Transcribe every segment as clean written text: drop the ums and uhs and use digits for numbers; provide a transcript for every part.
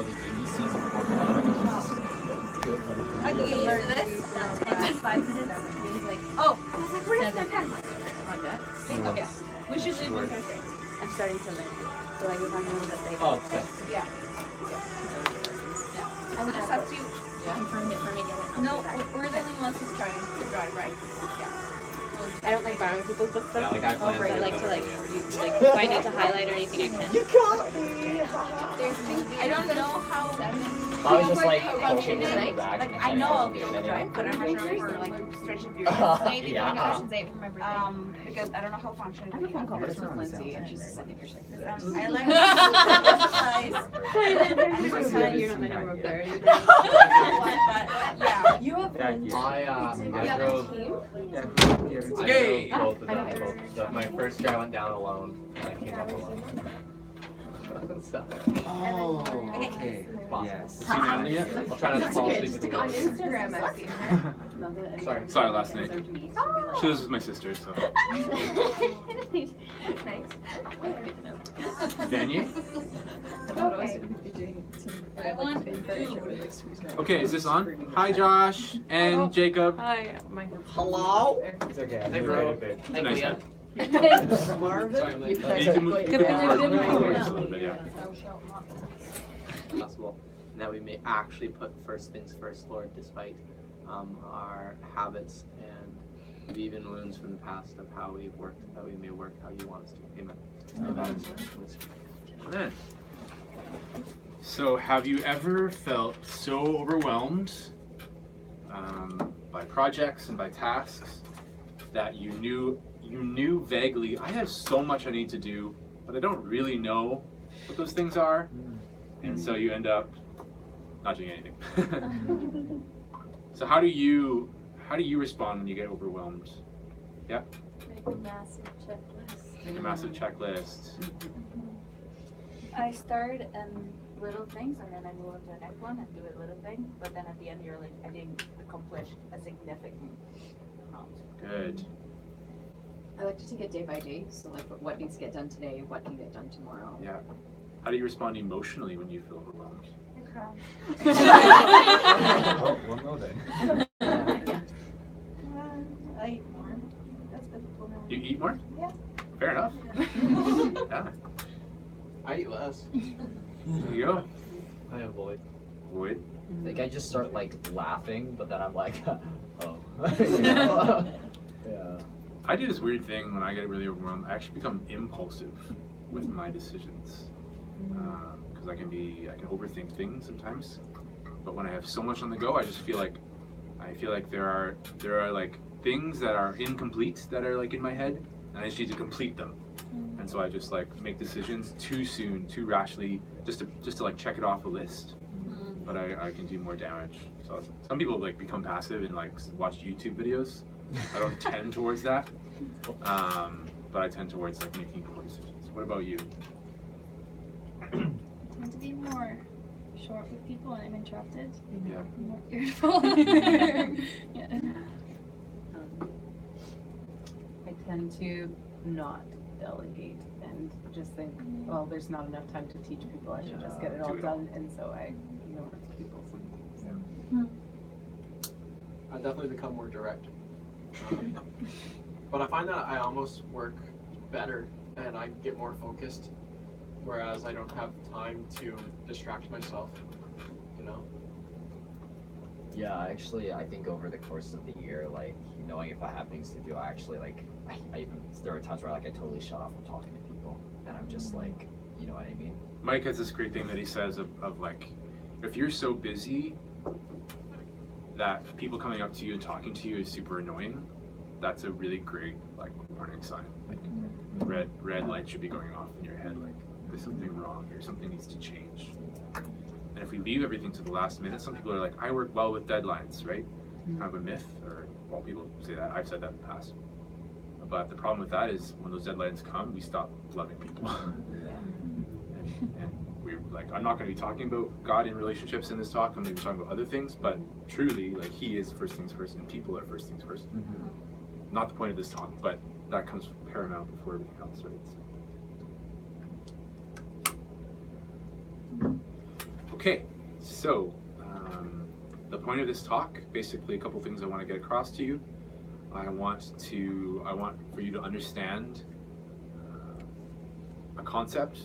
all the indie scenes before I can use this. That's 5 minutes. Oh, I was like, where's my pen? Okay. We should leave on Thursday. I'm starting to learn. So I will have a little bit later. Oh, okay. Yeah. I would just have to confirm it for me. No, we're the only ones who's trying to drive, right? Yeah. I don't like borrowing people's books. Yeah, like I planned I it. like to if I need to highlight or anything, I can. You got me! I don't know how. I was just like pushing it in the back. Like I know I'll be able to drive, but I'm not sure for like stretch of periods. Maybe Yeah. like Ocean's 8 from my birthday. Because I don't know how functional. I have a phone call with Lindsay, and she's sending her shit. I learned exercise. You're not my number up there. Yeah, you have. I drove. Yay! Both of them. My first year I went down alone, and I came up alone. Oh, okay. Yes. I'll try not to fall asleep with the On words. Instagram, I've seen her. Sorry, last night. She lives with my sister, so. Daniel? Okay, is this on? Hi, Josh and Jacob. Hi, my Hello? It's okay. Hey, bro. Hey, Nice. Leah. Marvin? You can move Good forward just a little bit, yeah. Possible, and that we may actually put first things first, Lord, despite our habits and even wounds from the past of how we've worked, that we may work how you want us to. Amen. Amen. So, have you ever felt so overwhelmed by projects and by tasks that you knew vaguely, I have so much I need to do, but I don't really know what those things are, and so you end up not doing anything. So how do you respond when you get overwhelmed? Yeah. Make a massive checklist. Make a massive checklist. I start little things and then I move on to the next one and do a little thing, but then at the end you're like, I didn't accomplish a significant amount. Good. I like to take it day by day, so like what needs to get done today, what can get done tomorrow. Yeah. How do you respond emotionally when you feel overwhelmed? I cry. Oh, well, no then. I eat more. That's good. You eat more? Yeah. Fair enough. Yeah. I eat less. There you go. I avoid. Would. Like I just start like laughing, but then I'm like, oh. You know? Yeah. I do this weird thing when I get really overwhelmed. I actually become impulsive with my decisions because I can overthink things sometimes. But when I have so much on the go, I just feel like there are like things that are incomplete that are like in my head, and I just need to complete them. And so I just like make decisions too soon, too rashly, just to like check it off a list. But I can do more damage. So some people like become passive and like watch YouTube videos. I don't tend towards that, but I tend towards like making poor decisions. What about you? I tend to be more short with people when I'm interrupted. Yeah. I'm more irritable. Yeah. I tend to not delegate and just think, well, there's not enough time to teach people. I should just get it all Do it all. done, and so I ignore people sometimes. I definitely become more direct. But I find that I almost work better and I get more focused, whereas I don't have time to distract myself, you know? Yeah, actually, I think over the course of the year, like, knowing if I have things to do, I actually, like, there are times where, like, I totally shut off from talking to people, and I'm just, like, you know what I mean? Mike has this great thing that he says of like, if you're so busy that people coming up to you and talking to you is super annoying, that's a really great, like, warning sign. Like, red light should be going off in your head, like, there's something wrong here, something needs to change. And if we leave everything to the last minute, some people are like, I work well with deadlines, right? Kind of a myth, or well, people say that. I've said that in the past. But the problem with that is when those deadlines come, we stop loving people. and we're like, I'm not going to be talking about God in relationships in this talk. I'm going to be talking about other things, but truly, like, He is first things first, and people are first things first. Not the point of this talk, but that comes paramount before everything else, right? Okay, so the point of this talk, basically a couple things I want to get across to you. I want for you to understand a concept,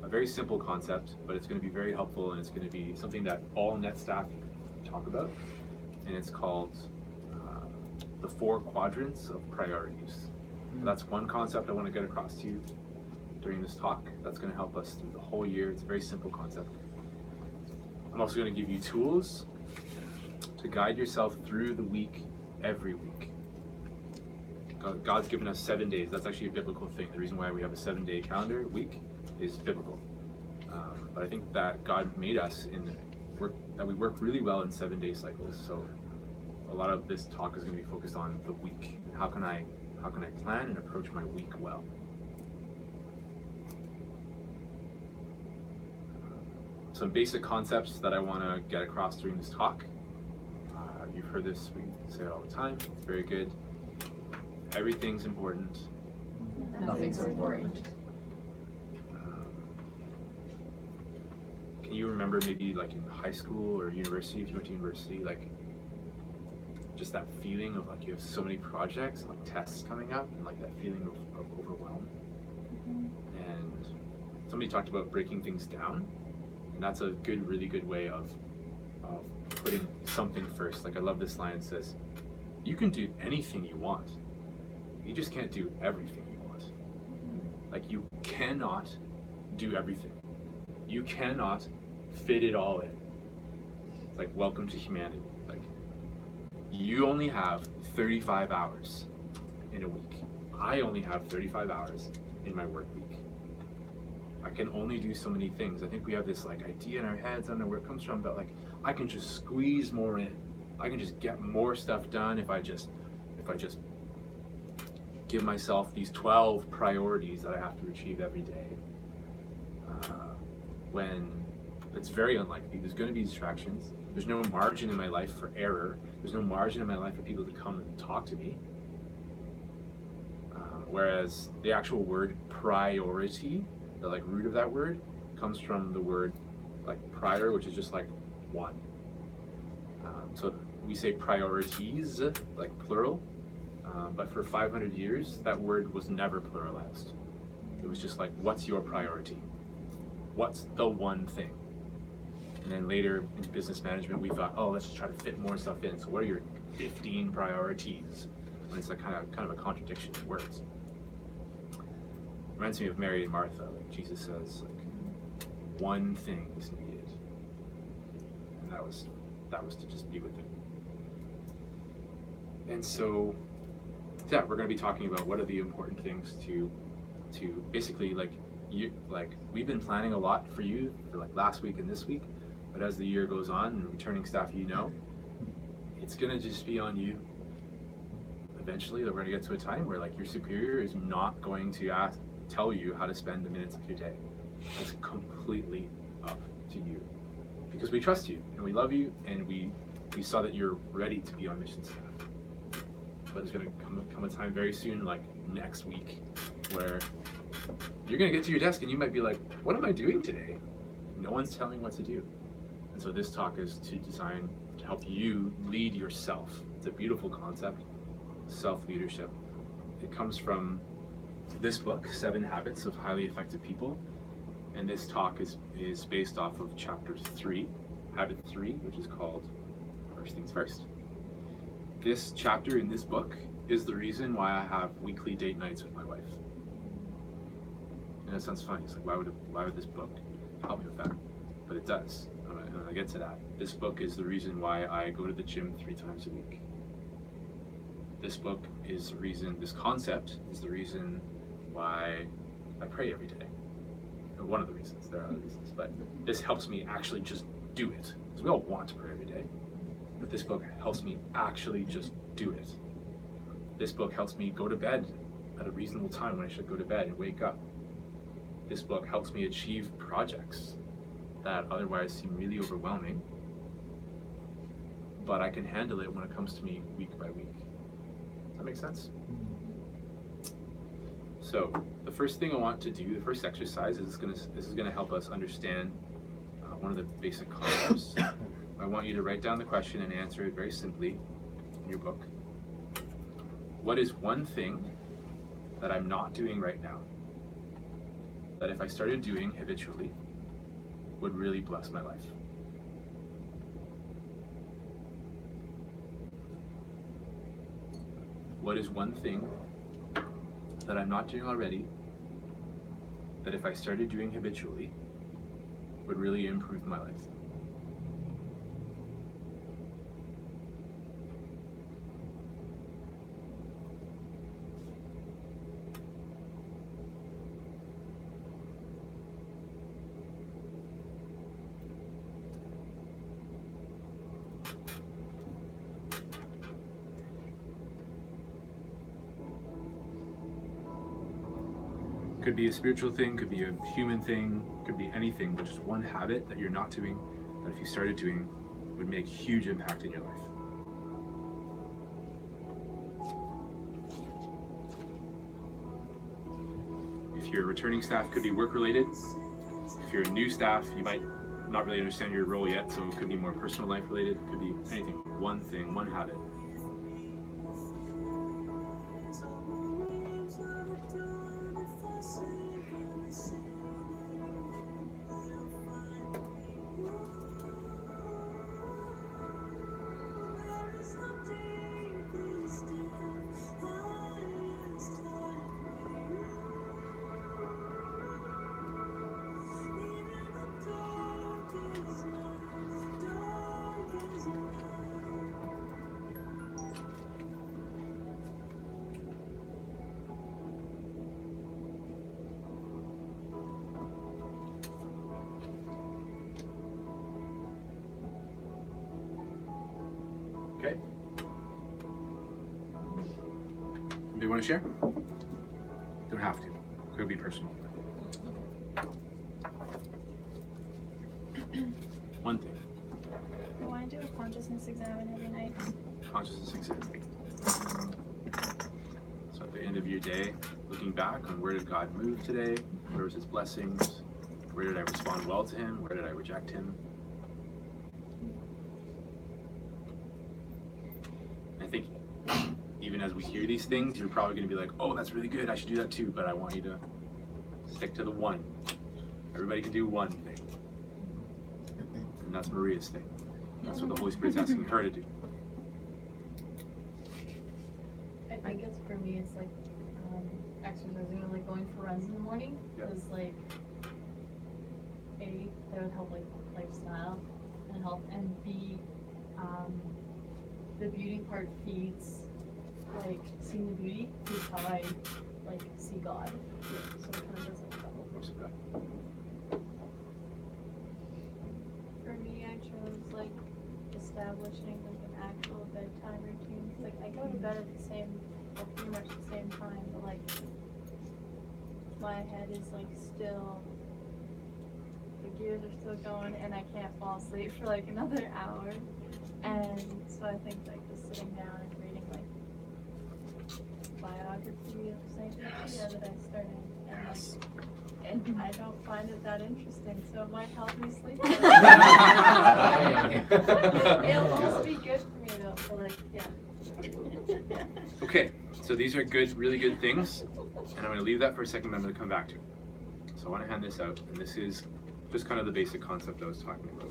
a very simple concept, but it's going to be very helpful, and it's going to be something that all net staff talk about, and it's called the 4 quadrants of priorities. So that's one concept I want to get across to you during this talk. That's going to help us through the whole year. It's a very simple concept. I'm also going to give you tools to guide yourself through the week, every week. God's given us 7 days. That's actually a biblical thing. The reason why we have a 7-day calendar week is biblical. But I think that God made us that we work really well in 7-day cycles. So a lot of this talk is going to be focused on the week. How can I plan and approach my week well? Some basic concepts that I want to get across during this talk. You've heard this, we say it all the time. It's very good. Everything's important. Nothing's important. Can you remember maybe like in high school or university, if you went to university, like just that feeling of like you have so many projects and like tests coming up, and like that feeling of overwhelm? And somebody talked about breaking things down, and that's a really good way of putting something first. Like I love this line. It says, you can do anything you want, you just can't do everything you want. Like you cannot do everything. You cannot fit it all in. It's like welcome to humanity. Like you only have 35 hours in a week. I only have 35 hours in my work week. I can only do so many things. I think we have this like idea in our heads, I don't know where it comes from, but like I can just squeeze more in. I can just get more stuff done if I just give myself these 12 priorities that I have to achieve every day. When it's very unlikely, there's going to be distractions. There's no margin in my life for error. There's no margin in my life for people to come and talk to me. Whereas the actual word priority, the like root of that word, comes from the word like prior, which is just like one. So we say priorities, like plural, but for 500 years, that word was never pluralized. It was just like, what's your priority? What's the one thing? And then later in business management, we thought, oh, let's just try to fit more stuff in. So what are your 15 priorities? And it's like kind of a contradiction of words. Reminds me of Mary and Martha. Like Jesus says, like, one thing is needed, and that was to just be with him. And so, yeah, we're going to be talking about what are the important things to basically we've been planning a lot for you for like last week and this week, but as the year goes on and returning staff, it's going to just be on you. Eventually, we're going to get to a time where like your superior is not going to tell you how to spend the minutes of your day. It's completely up to you, because we trust you and we love you, and we saw that you're ready to be on mission staff. But there's going to come a time very soon, like next week, where you're going to get to your desk and you might be like, what am I doing today? No one's telling what to do. And so this talk is to help you lead yourself. It's a beautiful concept, self-leadership. It comes from this book, 7 Habits of Highly Effective People. And this talk is based off of chapter 3, habit 3, which is called First Things First. This chapter in this book is the reason why I have weekly date nights with my wife. And it sounds funny. It's like, why would this book help me with that? But it does. And I'll get to that. This book is the reason why I go to the gym 3 times a week. This book is the reason, this concept is the reason why I pray every day. And one of the reasons, there are other reasons, but this helps me actually just do it. Because we all want to pray every day. But this book helps me actually just do it. This book helps me go to bed at a reasonable time when I should go to bed and wake up. This book helps me achieve projects that otherwise seem really overwhelming, but I can handle it when it comes to me week by week. Does that make sense? So the first thing I want to do, the first exercise, is this is going to help us understand one of the basic concepts. I want you to write down the question and answer it very simply in your book. What is one thing that I'm not doing right now that if I started doing habitually would really bless my life? What is one thing that I'm not doing already that if I started doing habitually would really improve my life? Could be a spiritual thing, could be a human thing, could be anything, but just one habit that you're not doing that if you started doing would make huge impact in your life. If you're a returning staff, could be work related. If you're a new staff, you might not really understand your role yet, so it could be more personal life related, it could be anything, one thing, one habit. Okay. Do you want to share? Don't have to. Could be personal. One thing. I want to do a consciousness exam every night. Consciousness exam. So at the end of your day, looking back on where did God move today? Where was his blessings? Where did I respond well to him? Where did I reject him? I think even as we hear these things, you're probably going to be like, oh, that's really good. I should do that too. But I want you to stick to the one. Everybody can do one thing. And that's Maria's thing. That's what the Holy Spirit's asking her to do. I think it's for me, it's like exercising and like going for runs in the morning. Yeah. Because like, A, that would help like lifestyle and health, and B, the beauty part feeds like seeing the beauty is how I like see God. So it kind of does like double. For me, I chose like establishing like an actual bedtime routine. 'Cause, like I go to bed at the same, or pretty much the same time, but like my head is like still, the gears are still going, and I can't fall asleep for like another hour. And so I think like just sitting down and reading like biography of Saint Lucia that I started, and I don't find it that interesting, so it might help me sleep better. It'll also be good for me though, so like, yeah. Okay, so these are good, really good things, and I'm going to leave that for a second, but I'm going to come back to it. So I want to hand this out, and this is just kind of the basic concept I was talking about.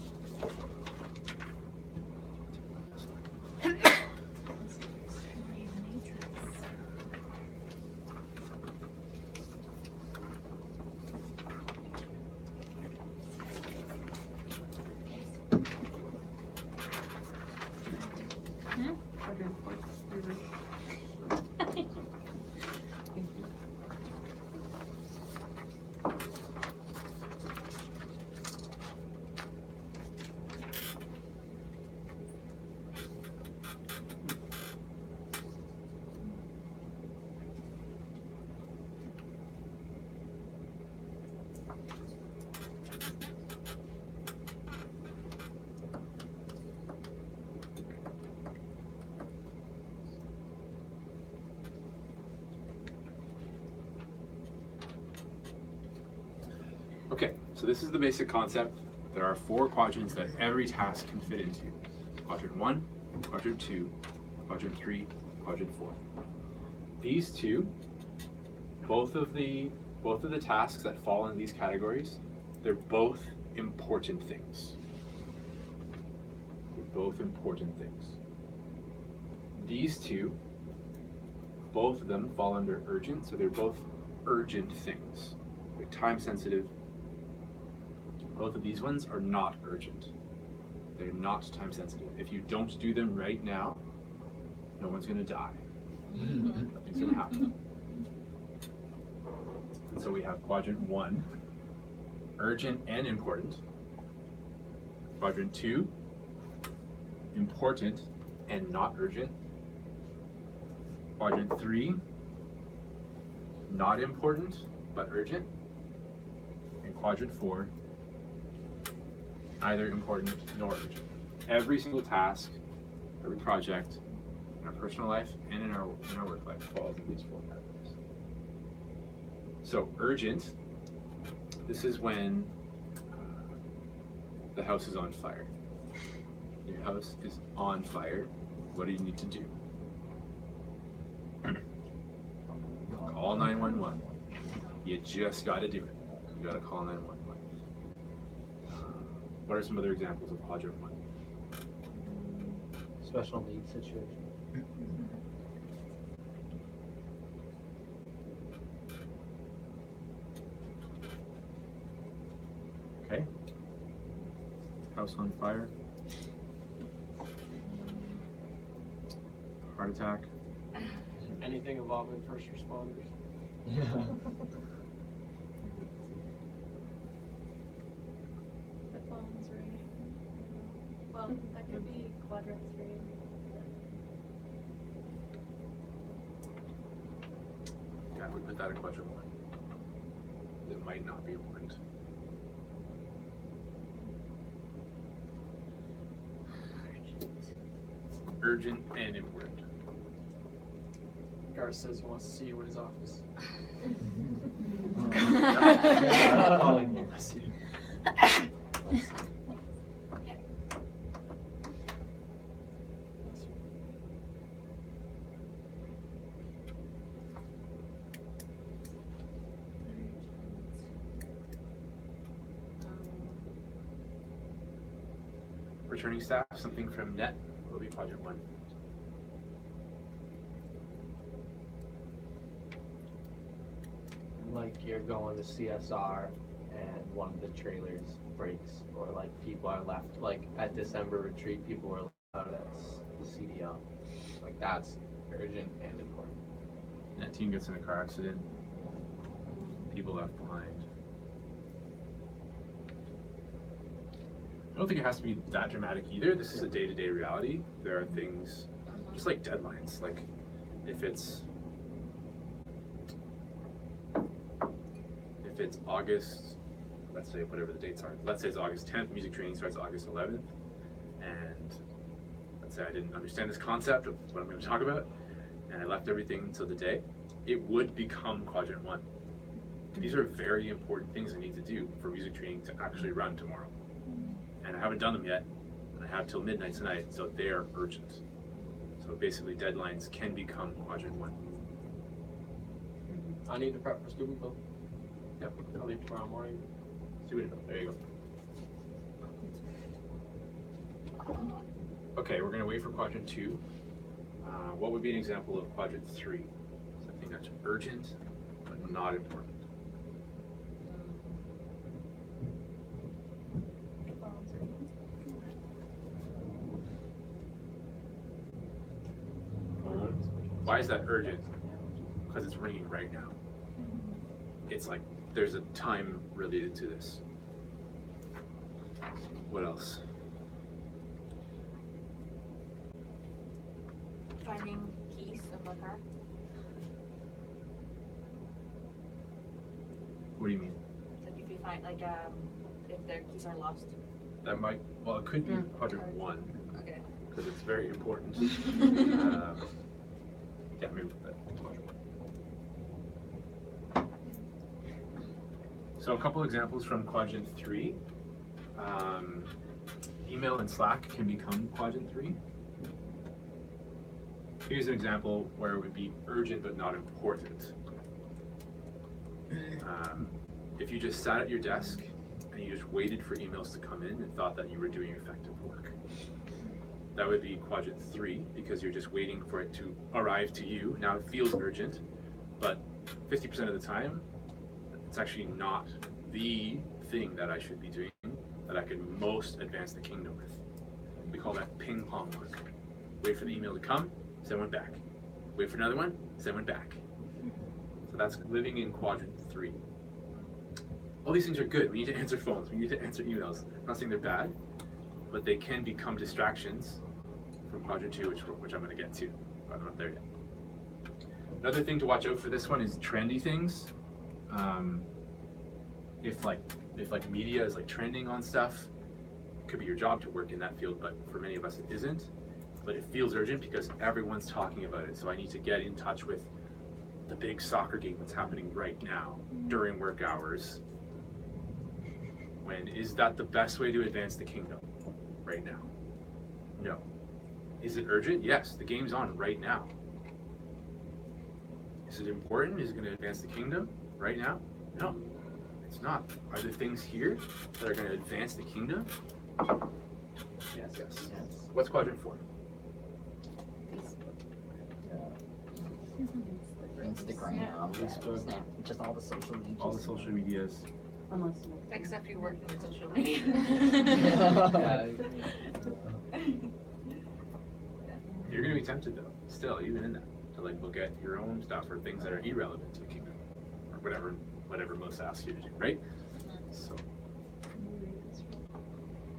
Okay, so this is the basic concept. there are 4 quadrants that every task can fit into. Quadrant 1, quadrant 2, quadrant 3, quadrant 4. These two, both of the tasks that fall in these categories, they're both important things. They're both important things. These two, both of them fall under urgent, so they're both urgent things. They're time sensitive. Both of these ones are not urgent. They're not time sensitive. If you don't do them right now, no one's gonna die. Nothing's gonna happen. And so we have quadrant 1, urgent and important. Quadrant 2, important and not urgent. Quadrant 3, not important but urgent. And quadrant 4, neither important nor urgent. Every single task, every project in our personal life and in our work life falls in these 4 categories. So urgent, this is when the house is on fire. Your house is on fire. What do you need to do? Call 911. You just got to do it. You got to call 911. What are some other examples of quadrant 1? Special needs situation. Okay. House on fire. Heart attack. Anything involving first responders. The phone's ringing. Well, that could be quadrant 3. Yeah, we put that in quadrant 1. It might not be important. Urgent and important. Garth says he wants to see you in his office. Calling you. Returning staff, something from net will be quadrant 1. Like you're going to CSR and one of the trailers breaks, or like people are left, like at December retreat, people were left out at the CDL. Like that's urgent and important. That team gets in a car accident. People left behind. I don't think it has to be that dramatic either. This is a day-to-day reality. There are things, just like deadlines. Like if it's August, let's say whatever the dates are. Let's say it's August 10th. Music training starts August 11th, and let's say I didn't understand this concept of what I'm going to talk about, and I left everything until the day. It would become quadrant 1. These are very important things I need to do for music training to actually run tomorrow. And I haven't done them yet, and I have till midnight tonight, so they are urgent. So basically deadlines can become quadrant 1. I need to prep for student bill. Yep. I'll leave tomorrow morning. There you go. Okay, we're gonna wait for quadrant 2. What would be an example of quadrant 3? Something that's urgent, but not important. The phone's ringing. Why is that urgent? Because it's ringing right now. It's like there's a time related to this. What else? Finding keys of a car. What do you mean? Like if you find if their keys are lost. That might, well, it could be quadrant 1, Okay. because it's very important. Yeah, maybe put that in quadrant 1. So a couple examples from quadrant 3. Email and Slack can become quadrant 3. Here's an example where it would be urgent but not important. If you just sat at your desk and you just waited for emails to come in and thought that you were doing effective work, that would be quadrant 3 because you're just waiting for it to arrive to you. Now it feels urgent, but 50% of the time, it's actually not the thing that I should be doing that I can most advance the kingdom with. We call that ping pong work. Wait for the email to come, send one back. Wait for another one, send one back. So that's living in quadrant 3. All these things are good. We need to answer phones, we need to answer emails. I'm not saying they're bad, but they can become distractions from quadrant 2, which I'm going to get to, but I'm not there yet. Another thing to watch out for this one is trendy things. If media is like trending on stuff, it could be your job to work in that field, but for many of us it isn't. But it feels urgent because everyone's talking about it. So I need to get in touch with the big soccer game that's happening right now during work hours. When is that the best way to advance the kingdom right now? No. Is it urgent? Yes, the game's on right now. Is it important? Is it going to advance the kingdom right now? No, it's not. Are there things here that are going to advance the kingdom? Yes. What's quadrant 4? Instagram, Facebook. Snap, just all the social media. All the social medias. Unless Except you work in social media. You're going to be tempted though, still, even in that, to like look at your own stuff or things that are irrelevant to the kingdom or whatever most asks you to do, right? So,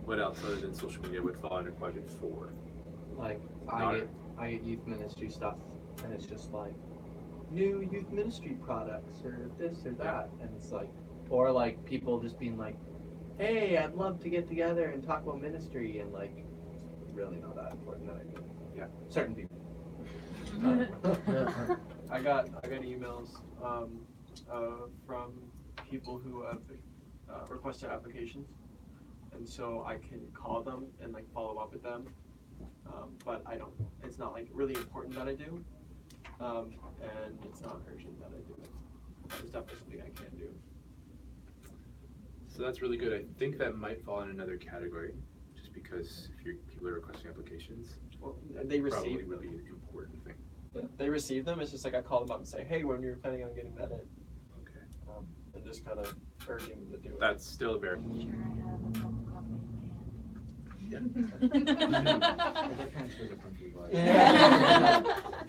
what else other than social media would fall under quadrant 4? Like Not I get youth ministry stuff, and it's just like new youth ministry products or this or that, and it's like, or like people just being like, hey, I'd love to get together and talk about ministry, and like it's really not that important that I do. Yeah, certain people. I got emails from people who have requested applications, and so I can call them and like follow up with them. But I don't. It's not like really important that I do, and it's not urgent that I do it. It's definitely something I can do. So that's really good. I think that might fall in another category, just because if people are requesting applications, Well, they probably receive really them. an important thing. They receive them. It's just like I call them up and say, hey, when you're planning on getting that in, Okay. and just kind of urging them to do it. That's still very.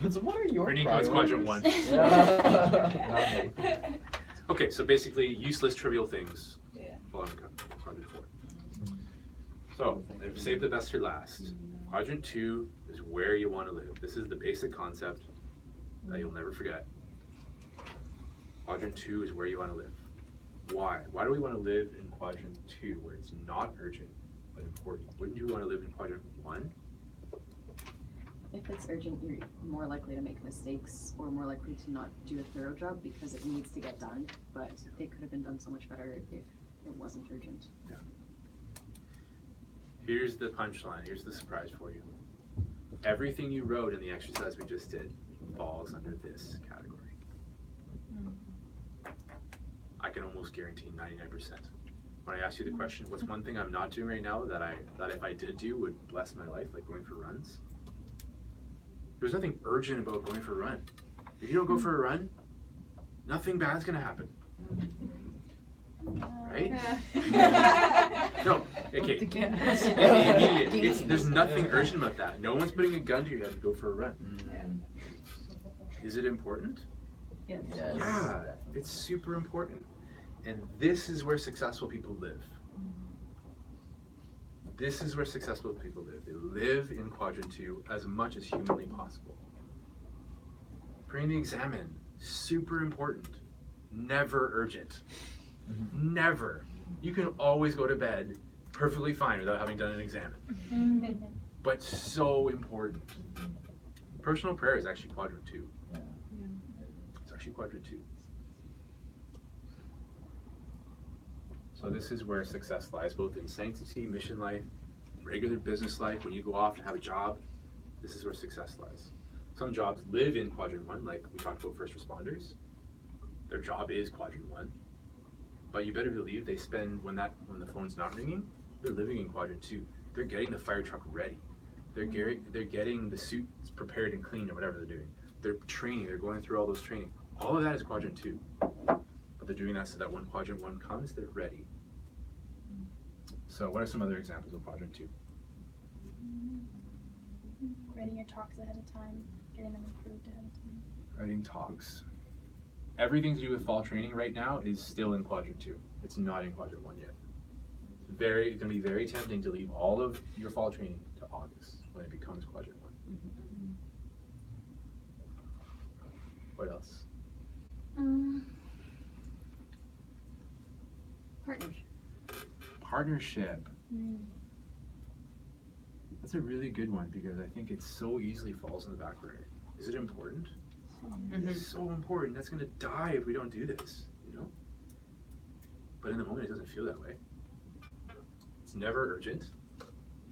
So what are your Or Nico's quadrant 1. Yeah. Okay, so basically useless trivial things. Yeah. Fall under quadrant 4. So I've saved the best for last. Quadrant 2 is where you want to live. This is the basic concept that you'll never forget. Quadrant 2 is where you want to live. Why? Why do we want to live in quadrant 2 where it's not urgent but important? Wouldn't you want to live in quadrant 1? If it's urgent, you're more likely to make mistakes or more likely to not do a thorough job because it needs to get done, but it could have been done so much better if it wasn't urgent. Here's the punchline. Here's the surprise for you. Everything you wrote in the exercise we just did falls under this category. I can almost guarantee 99%. When I ask you the question, what's one thing I'm not doing right now that if I did do would bless my life, like going for runs? There's nothing urgent about going for a run. If you don't go for a run, nothing bad's gonna happen. Right? No, okay. There's nothing urgent about that. No one's putting a gun to your head to go for a run. Is it important? yes. Yes. Yeah, it's super important. And this is where successful people live. This is where successful people live. They live in quadrant 2 as much as humanly possible. Praying the examen, super important. Never urgent. Never. You can always go to bed perfectly fine without having done an examen. But so important. Personal prayer is actually quadrant 2. It's actually quadrant 2. So this is where success lies, both in sanctity, mission life, regular business life. When you go off and have a job, this is where success lies. Some jobs live in quadrant 1, like we talked about first responders. Their job is quadrant 1. But you better believe they spend, when the phone's not ringing, they're living in quadrant 2. They're getting the fire truck ready. They're getting the suits prepared and cleaned or whatever they're doing. They're training, they're going through all those training. All of that is quadrant 2. But they're doing that so that when quadrant 1 comes, they're ready. So what are some other examples of quadrant 2? Writing your talks ahead of time, getting them approved ahead of time. Writing talks. Everything to do with fall training right now is still in quadrant 2. It's not in quadrant 1 yet. It's going to be very tempting to leave all of your fall training to August when it becomes quadrant 1. What else? Partnership. Partnership. That's a really good one because I think it so easily falls in the back burner. Is it important? It's so important. That's going to die if we don't do this, you know? But in the moment, it doesn't feel that way. It's never urgent,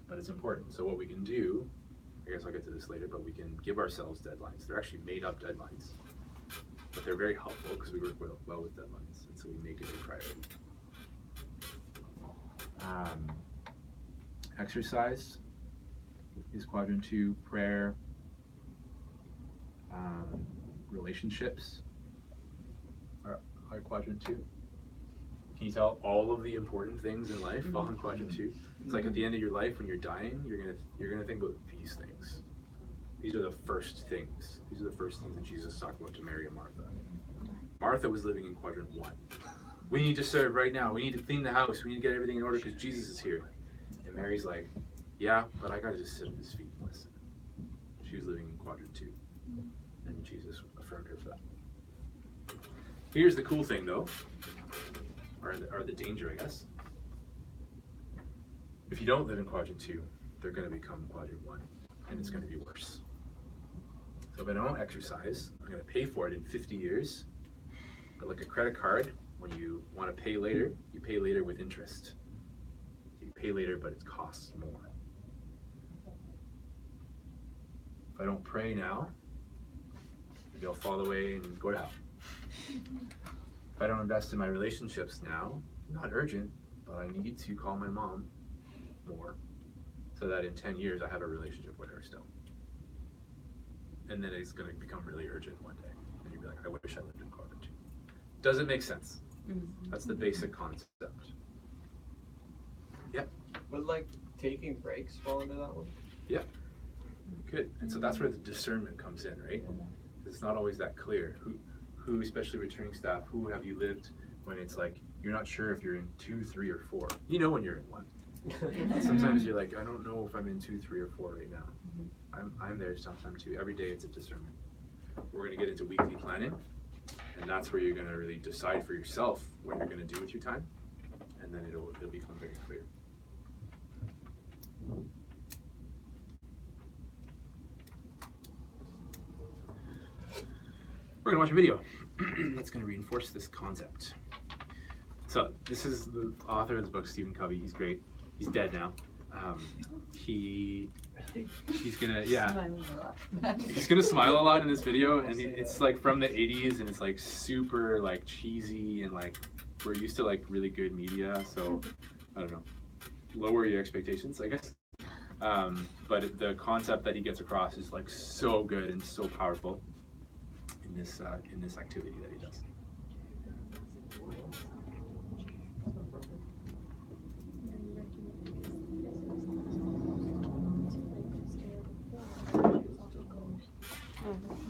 but it's important. So what we can do, I guess I'll get to this later, but we can give ourselves deadlines. They're actually made up deadlines, but they're very helpful because we work well with deadlines, and so we make it a priority. Exercise is quadrant 2. Prayer, relationships are quadrant 2. Can you tell all of the important things in life fall in quadrant 2? It's like at the end of your life when you're dying, you're gonna think about these things. These are the first things. These are the first things that Jesus talked about to Mary and Martha. Martha was living in quadrant 1. We need to serve right now. We need to clean the house. We need to get everything in order because Jesus is here. And Mary's like, yeah, but I gotta just sit at his feet and listen. She was living in quadrant 2. And Jesus affirmed her for that. Here's the cool thing though, or the danger, I guess. If you don't live in quadrant 2, they're gonna become quadrant 1, and it's gonna be worse. So if I don't exercise, I'm gonna pay for it in 50 years. But like a credit card, when you want to pay later, you pay later with interest. You pay later, but it costs more. If I don't pray now, maybe I'll fall away and go to hell. If I don't invest in my relationships now, not urgent, but I need to call my mom more so that in 10 years I have a relationship with her still. And then it's going to become really urgent one day. And you'll be like, I wish I lived in quadrant 2. Does it make sense? That's the basic concept. Yep. Would like taking breaks fall into that one? Yeah. Good. And so that's where the discernment comes in, right? It's not always that clear. Who, especially returning staff, who have you lived when it's like you're not sure if you're in 2, 3, or 4. You know when you're in 1. Sometimes you're like, I don't know if I'm in 2, 3, or 4 right now. I'm there sometimes too. Every day it's a discernment. We're gonna get into weekly planning. And that's where you're going to really decide for yourself what you're going to do with your time, and then it'll become very clear. We're going to watch a video that's going to reinforce this concept. So this is the author of the book, Stephen Covey. He's great. He's dead now. He's gonna he's gonna smile a lot in this video, and it's like from the 80s, and it's like super like cheesy, and like we're used to like really good media, so I don't know, lower your expectations, I guess. But the concept that he gets across is like so good and so powerful in this activity that he does.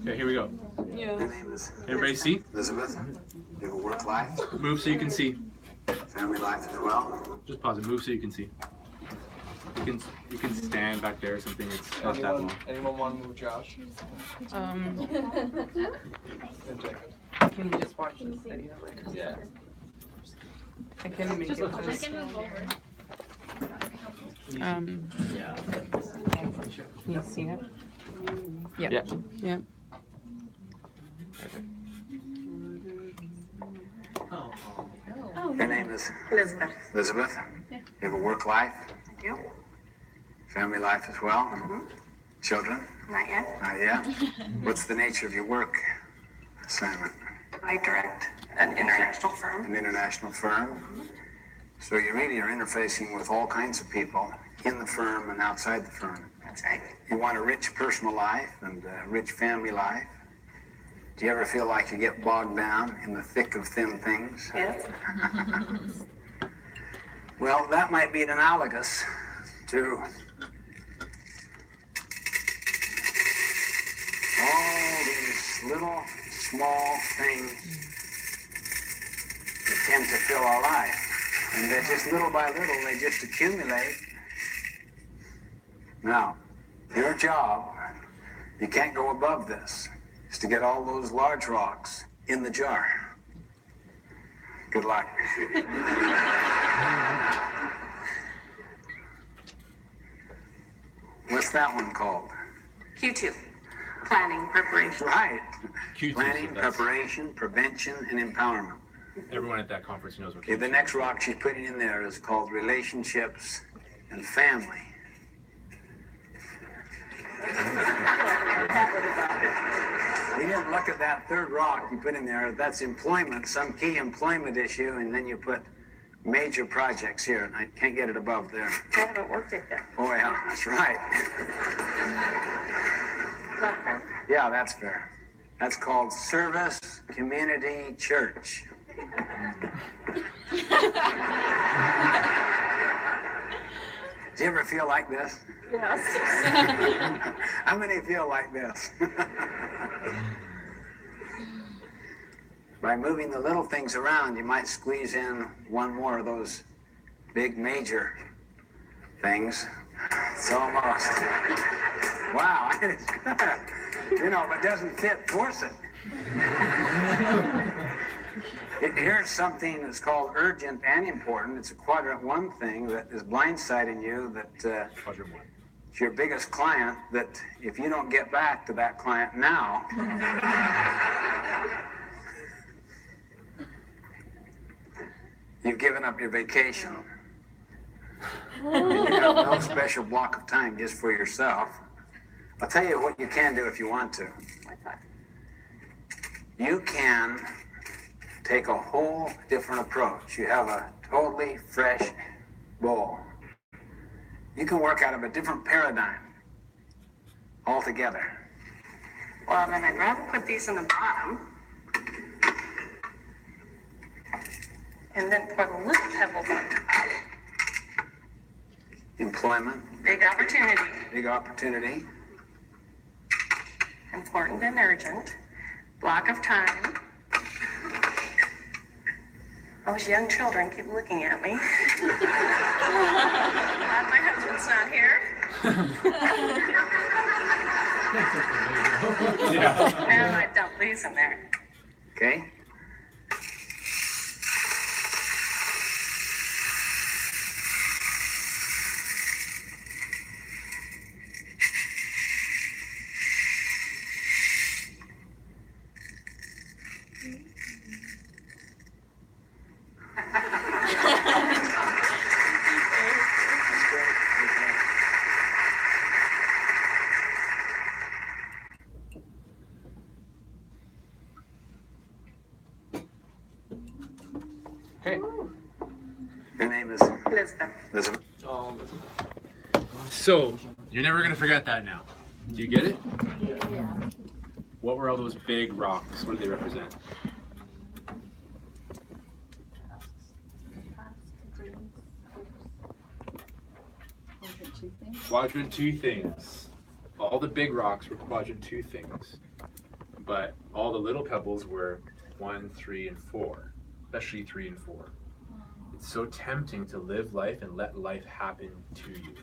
Okay, here we go. Your name is Everybody see? Elizabeth. You have a work life, Move so you can see. family life as well. Just pause it. Move so you can see. You can stand back there or something. It's not that long. Anyone want to move Josh? And Jacob? Can you just watch this video? Yeah. I can make it. I can move over. Yeah. Can you see it? Yep. Yeah. Yep. Oh, Your name is Elizabeth. Elizabeth? Yeah. You have a work life? Thank you. Family life as well? Mm-hmm. Children? Not yet. Not yet? What's the nature of your work assignment? I direct an international firm. An international firm? So you really are interfacing with all kinds of people in the firm and outside the firm. That's right. You want a rich personal life and a rich family life. Do you ever feel like you get bogged down in the thick of thin things? Yes. Well, that might be analogous to all these little, small things that tend to fill our life. And they're just little by little, they just accumulate. Now, your job, you can't go above this, is to get all those large rocks in the jar. Good luck. What's that one called? Q2. Planning, preparation. Right. Q2, Planning, so that's- preparation, prevention, and empowerment. Everyone at that conference knows what Okay, the next rock she's putting in there is called relationships and family. You didn't look at that third rock you put in there. That's employment, some key employment issue, and then you put major projects here, and I can't get it above there. I haven't worked it yet. Oh, yeah, that's right. Yeah, that's fair. That's called Service Community Church. Do you ever feel like this? Yes. How many feel like this? By moving the little things around, you might squeeze in one more of those big major things. It's almost. Wow, it's good. You know, if it doesn't fit, force it. Here's something that's called urgent and important. It's a quadrant 1 thing that is blindsiding you, that Quadrant 1. it's your biggest client, that if you don't get back to that client now, you've given up your vacation. You have no special block of time just for yourself. I'll tell you what you can do if you want to. You can take a whole different approach. You have a totally fresh bowl. You can work out of a different paradigm altogether. Well, then I'd rather put these in the bottom. And then put little pebbles on top. Employment, Big opportunity. big opportunity. Important and urgent. Block of time. Those young children keep looking at me. Glad my husband's not here. And I dump these in there. Okay? That's great. Okay. Okay. Your name is Elizabeth. Elizabeth. So, you're never gonna forget that now. Do you get it? Yeah. What were all those big rocks? What did they represent? Quadrant 2 things. All the big rocks were quadrant 2 things. But all the little pebbles were 1, 3, and 4. Especially 3 and 4. It's so tempting to live life and let life happen to you.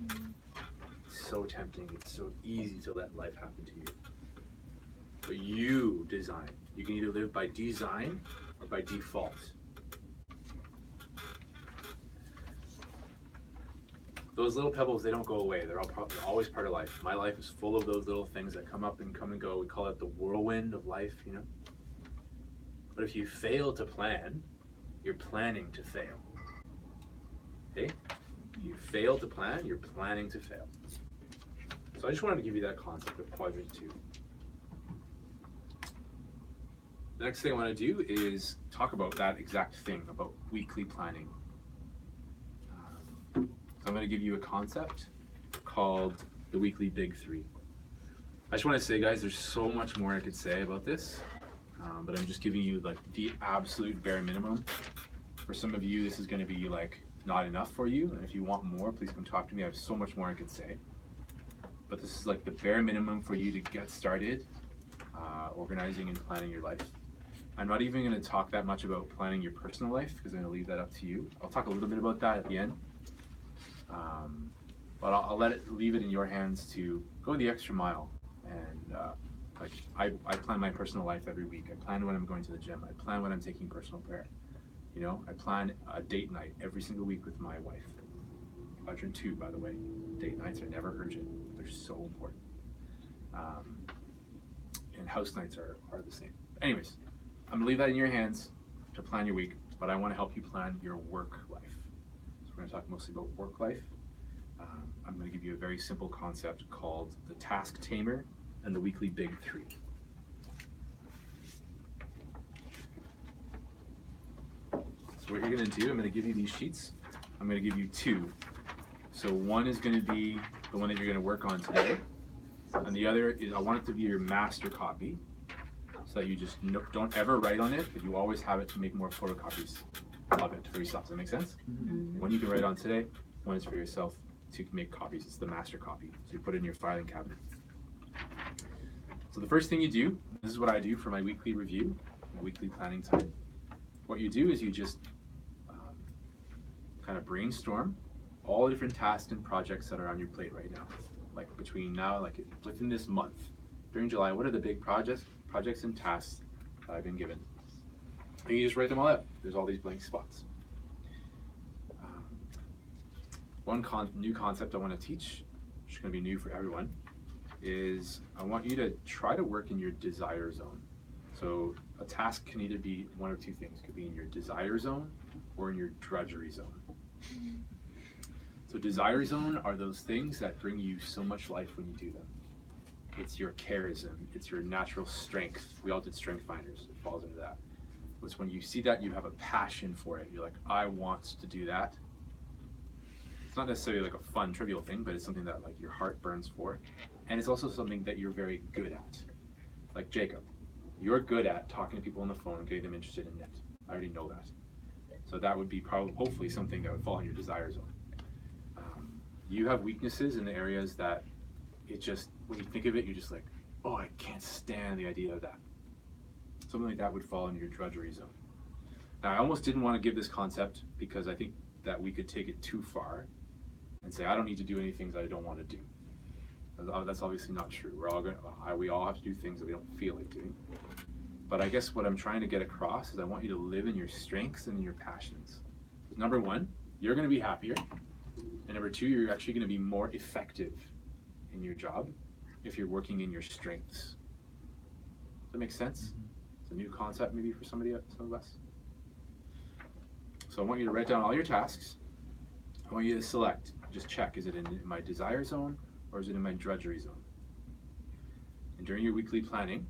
It's so tempting. It's so easy to let life happen to you. But you design. You can either live by design or by default. Those little pebbles, they don't go away. They're always part of life. My life is full of those little things that come up and come and go. We call it the whirlwind of life, you know? But if you fail to plan, you're planning to fail. Okay? You fail to plan, you're planning to fail. So I just wanted to give you that concept of quadrant 2. The next thing I want to do is talk about that exact thing, about weekly planning. So I'm going to give you a concept called the weekly big 3. I just want to say, guys, there's so much more I could say about this, but I'm just giving you like the absolute bare minimum. For some of you, this is going to be like not enough for you, and if you want more, please come talk to me. I have so much more I could say, but this is like the bare minimum for you to get started organizing and planning your life. I'm not even going to talk that much about planning your personal life because I'm going to leave that up to you. I'll talk a little bit about that at the end, but I'll leave it in your hands to go the extra mile. And like I plan my personal life every week. I plan when I'm going to the gym. I plan when I'm taking personal care. You know, I plan a date night every single week with my wife. Quadrant 2, by the way. Date nights are never urgent. They're so important. And house nights are the same. Anyways, I'm gonna leave that in your hands to plan your week, but I want to help you plan your work life. So we're gonna talk mostly about work life. I'm gonna give you a very simple concept called the task tamer and the weekly big 3. So what you're gonna do, I'm gonna give you these sheets. I'm gonna give you 2. So one is gonna be the one that you're gonna work on today, and the other is I want it to be your master copy, so that you just don't ever write on it, but you always have it to make more photocopies of it for yourself. Does that make sense? Mm-hmm. One you can write on today, one is for yourself to make copies. It's the master copy. So you put it in your filing cabinet. So the first thing you do, this is what I do for my weekly review, my weekly planning time. What you do is you just kind of brainstorm all the different tasks and projects that are on your plate right now. Like between now, like within this month, during July, what are the big projects and tasks that I've been given? And you just write them all out. There's all these blank spots. One new concept I want to teach, which is going to be new for everyone, is I want you to try to work in your desire zone. So a task can either be one of two things. It could be in your desire zone or in your drudgery zone. So desire zone are those things that bring you so much life when you do them. It's your charism, it's your natural strength. We all did Strength Finders, it falls into that. It's when you see that, you have a passion for it. You're like, I want to do that. It's not necessarily like a fun, trivial thing, but it's something that like your heart burns for. And it's also something that you're very good at. Like Jacob, you're good at talking to people on the phone and getting them interested in it. I already know that. So that would be probably, hopefully, something that would fall in your desire zone. You have weaknesses in the areas that it just, when you think of it, you're just like, oh, I can't stand the idea of that. Something like that would fall in your drudgery zone. Now, I almost didn't want to give this concept because I think that we could take it too far and say, I don't need to do any things that I don't want to do. That's obviously not true. We all have to do things that we don't feel like doing. But I guess what I'm trying to get across is I want you to live in your strengths and in your passions. Number one, you're going to be happier. And number two, you're actually going to be more effective in your job if you're working in your strengths. Does that make sense? It's a new concept maybe for some of us. So I want you to write down all your tasks. I want you to select, just check, is it in my desire zone or is it in my drudgery zone? And during your weekly planning,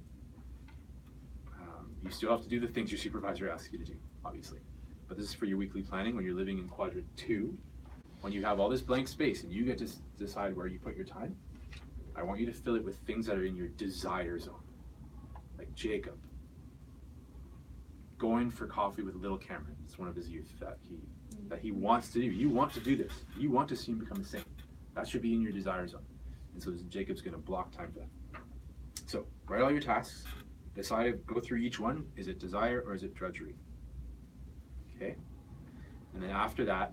you still have to do the things your supervisor asks you to do, obviously. But this is for your weekly planning when you're living in quadrant 2. When you have all this blank space and you get to decide where you put your time, I want you to fill it with things that are in your desire zone. Like Jacob, going for coffee with Little Cameron. It's one of his youth that he wants to do. You want to do this. You want to see him become a saint. That should be in your desire zone. And so Jacob's going to block time for that. So write all your tasks. Decide, go through each one. Is it desire or is it drudgery? Okay. And then after that,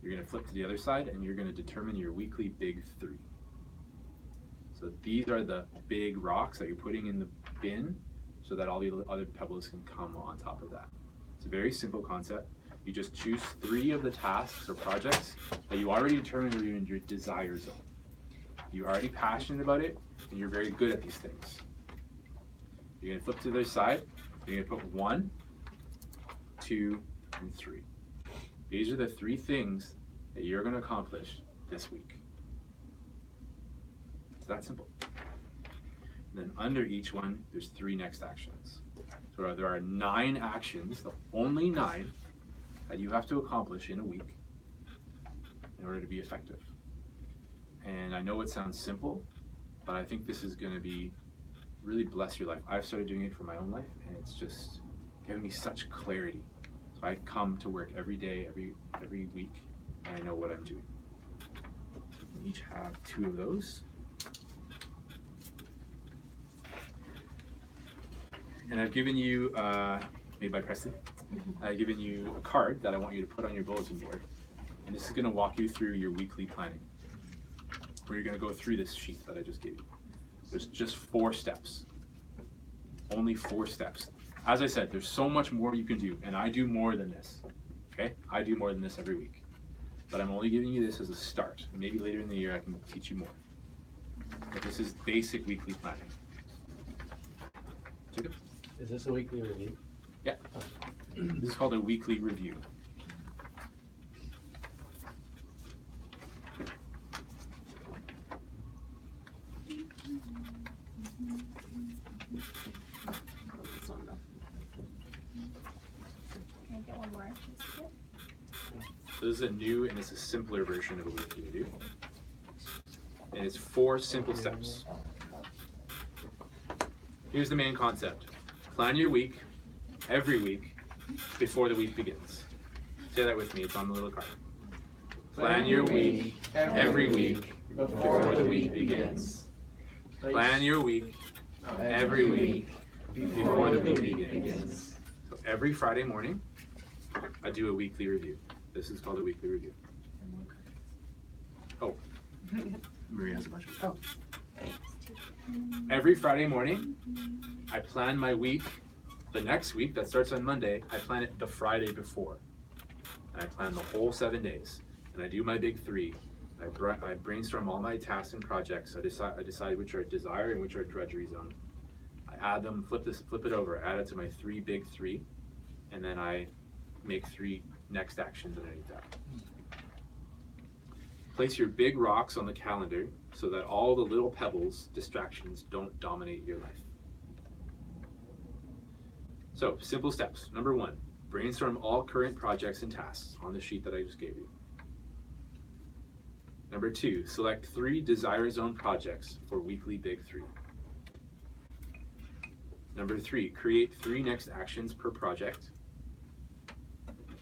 you're going to flip to the other side and you're going to determine your weekly big 3. So these are the big rocks that you're putting in the bin so that all the other pebbles can come on top of that. It's a very simple concept. You just choose 3 of the tasks or projects that you already determined are in your desire zone. You're already passionate about it and you're very good at these things. You're going to flip to the other side. You're going to put 1 2, and 3. These are the 3 things that you're going to accomplish this week. It's that simple. And then under each one, there's 3 next actions. So there are 9 actions, the only 9 that you have to accomplish in a week in order to be effective. And I know it sounds simple, but I think this is going to be really bless your life. I've started doing it for my own life, and it's just giving me such clarity. So I come to work every day, every week, and I know what I'm doing. We each have 2 of those. And I've given you, made by Presley, I've given you a card that I want you to put on your bulletin board. And this is going to walk you through your weekly planning, where you're going to go through this sheet that I just gave you. There's just 4 steps. Only 4 steps. As I said, there's so much more you can do, and I do more than this. Okay? I do more than this every week. But I'm only giving you this as a start. Maybe later in the year I can teach you more. But this is basic weekly planning. Jacob? Is this a weekly review? Yeah. This is called a weekly review. Can I get one more? So this is a new and it's a simpler version of a weekly review. And it's 4 simple steps. Here's the main concept. Plan your week every week before the week begins. Say that with me, it's on the little card. Plan your week every week before the week begins. Plan your week every week before the week begins. So every Friday morning, I do a weekly review. This is called a weekly review. Oh, Maria has a bunch of. Every Friday morning, I plan my week. The next week that starts on Monday, I plan it the Friday before. And I plan the whole 7 days. And I do my big 3. I brainstorm all my tasks and projects. I decide which are desire and which are drudgery zone. I add them, flip it over, add it to my 3 big 3, and then I make 3 next actions underneath that. Place your big rocks on the calendar so that all the little pebbles, distractions, don't dominate your life. So, simple steps. Number 1, brainstorm all current projects and tasks on the sheet that I just gave you. Number 2, select 3 desire zone projects for weekly big 3. Number 3, create 3 next actions per project.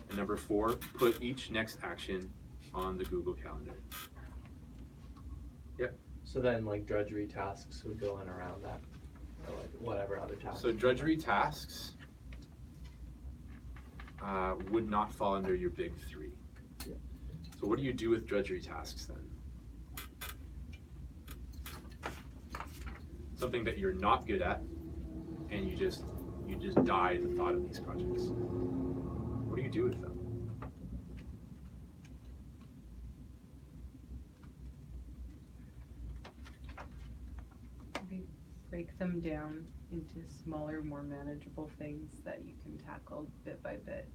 And number 4, put each next action on the Google Calendar. Yep. So then like drudgery tasks would go in around that, or like whatever other tasks. So drudgery tasks would not fall under your big 3. Yeah. So what do you do with drudgery tasks then? Something that you're not good at, and you just die at the thought of these projects. What do you do with them? We break them down into smaller, more manageable things that you can tackle bit by bit,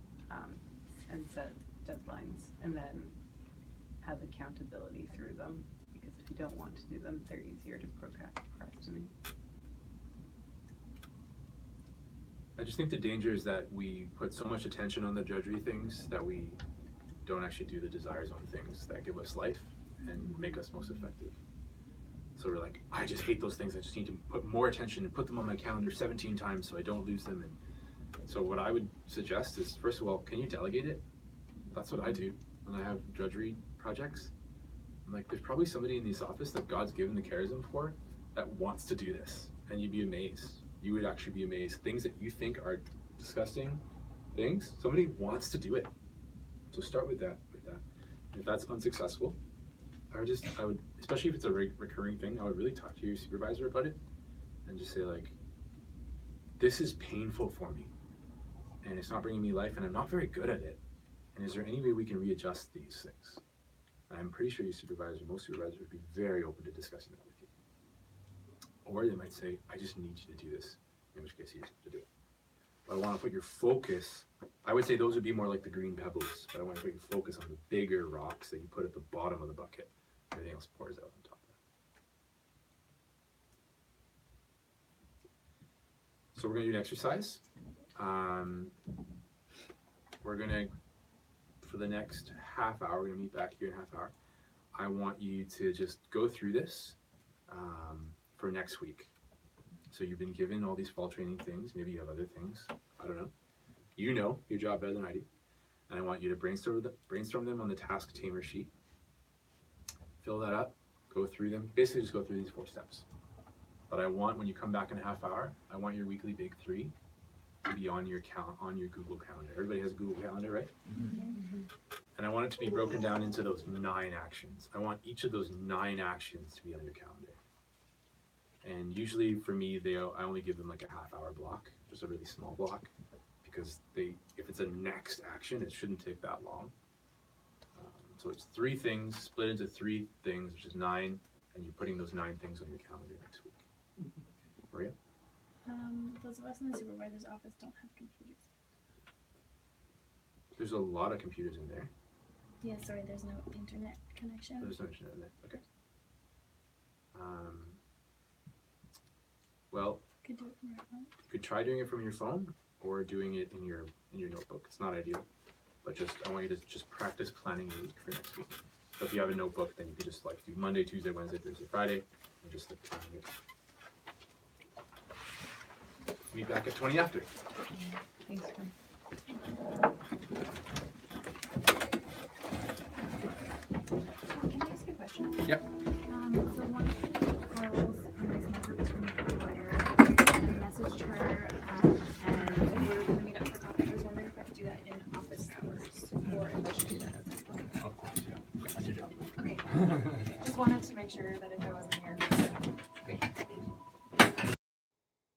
and set deadlines, and then have accountability through them. Because if you don't want to do them, they're easier to procrastinate. I just think the danger is that we put so much attention on the drudgery things that we don't actually do the desire zone things that give us life and make us most effective. So we're like, I just hate those things. I just need to put more attention and put them on my calendar 17 times so I don't lose them. And so what I would suggest is, first of all, can you delegate it? That's what I do when I have drudgery projects. I'm like, there's probably somebody in this office that God's given the charism for that wants to do this. And you'd be amazed. You would actually be amazed. Things that you think are disgusting things, somebody wants to do it. So start with that. If that's unsuccessful, I would, especially if it's a recurring thing, I would really talk to your supervisor about it and just say like, this is painful for me and it's not bringing me life and I'm not very good at it. And is there any way we can readjust these things? And I'm pretty sure most supervisors would be very open to discussing that with you. Or they might say, I just need you to do this, in which case you have to do it. But I want to put your focus, I would say those would be more like the green pebbles, but I want to put your focus on the bigger rocks that you put at the bottom of the bucket. Everything else pours out on top of that. So we're going to do an exercise. We're going to, for the next half hour, we're going to meet back here in a half hour. I want you to just go through this for next week. So you've been given all these fall training things. Maybe you have other things. I don't know. You know your job better than I do. And I want you to brainstorm them on the task tamer sheet. Fill that up. Go through them. Basically just go through these 4 steps. But I want, when you come back in a half hour, I want your weekly big 3 to be on your Google Calendar. Everybody has a Google Calendar, right? Mm-hmm. And I want it to be broken down into those 9 actions. I want each of those 9 actions to be on your calendar. And usually for me, I only give them like a half hour block, just a really small block, because if it's a next action, it shouldn't take that long. So it's 3 things split into 3 things, which is 9, and you're putting those 9 things on your calendar next week. Maria? Those of us in the supervisor's office don't have computers. There's a lot of computers in there. Yeah, sorry, there's no internet connection. There's no internet in there. Okay. Well, Could do it from your phone. you could try doing it from your phone or doing it in your notebook. It's not ideal, but I want you to just practice planning your week for next week. So if you have a notebook, then you could just like do Monday, Tuesday, Wednesday, Thursday, Friday, and just like plan it. Meet back at 20 after. Thanks, Ken. Can I ask a question? Yep. So one of the girls in my small group is from Clearwater, I messaged her, and we were gonna meet up for coffee. I was wondering if I could do that in office hours, or if I should do that outside. Of course, yeah. That's your job. Okay. Just wanted to make sure that if I wasn't here,